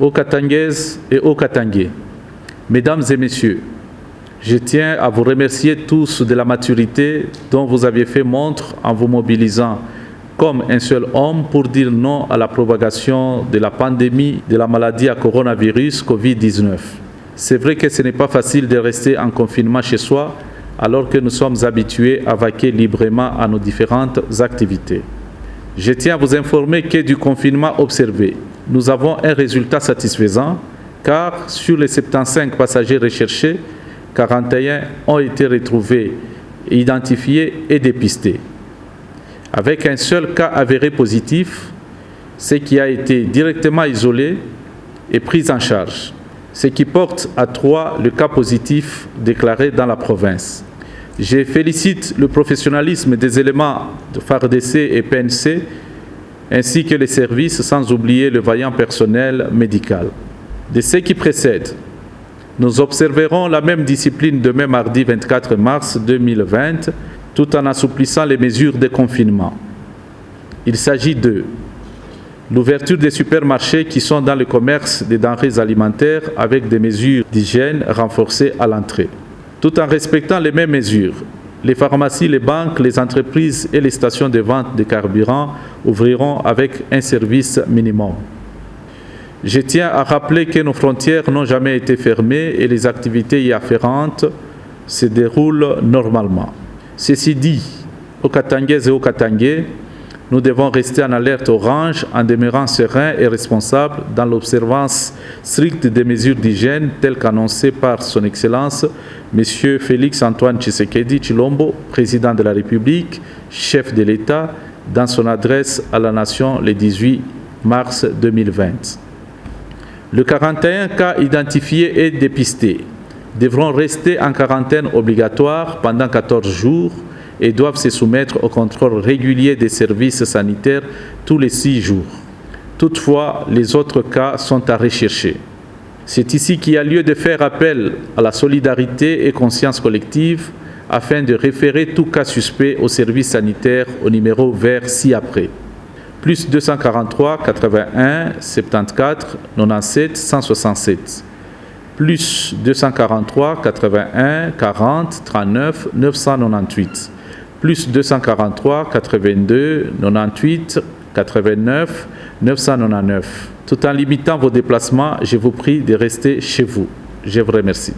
aux Katangaises et aux Katangais, Mesdames et Messieurs, je tiens à vous remercier tous de la maturité dont vous avez fait montre en vous mobilisant comme un seul homme pour dire non à la propagation de la pandémie de la maladie à coronavirus Covid-19. C'est vrai que ce n'est pas facile de rester en confinement chez soi alors que nous sommes habitués à vaquer librement à nos différentes activités. Je tiens à vous informer que du confinement observé, nous avons un résultat satisfaisant car sur les 75 passagers recherchés, 41 ont été retrouvés, identifiés et dépistés. Avec un seul cas avéré positif, ce qui a été directement isolé et pris en charge, ce qui porte à 3 le cas positif déclaré dans la province. Je félicite le professionnalisme des éléments de FARDC et PNC, ainsi que les services, sans oublier le vaillant personnel médical. De ce qui précède, nous observerons la même discipline demain mardi 24 mars 2020, tout en assouplissant les mesures de confinement. Il s'agit de l'ouverture des supermarchés qui sont dans le commerce des denrées alimentaires avec des mesures d'hygiène renforcées à l'entrée. Tout en respectant les mêmes mesures, les pharmacies, les banques, les entreprises et les stations de vente de carburant ouvriront avec un service minimum. Je tiens à rappeler que nos frontières n'ont jamais été fermées et les activités y afférentes se déroulent normalement. Ceci dit, aux Katangaises et aux Katangais, nous devons rester en alerte orange en demeurant sereins et responsables dans l'observance stricte des mesures d'hygiène telles qu'annoncées par son Excellence M. Félix Antoine Tshisekedi Tshilombo, président de la République, chef de l'État, dans son adresse à la nation le 18 mars 2020. Les 41 cas identifiés et dépistés devront rester en quarantaine obligatoire pendant 14 jours et doivent se soumettre au contrôle régulier des services sanitaires tous les 6 jours. Toutefois, les autres cas sont à rechercher. C'est ici qu'il y a lieu de faire appel à la solidarité et conscience collective afin de référer tout cas suspect au service sanitaire au numéro vert ci-après. Plus 243 81 74 97 167. Plus 243 81 40 39 998. Plus 243 82 98 89 999. Tout en limitant vos déplacements, je vous prie de rester chez vous. Je vous remercie.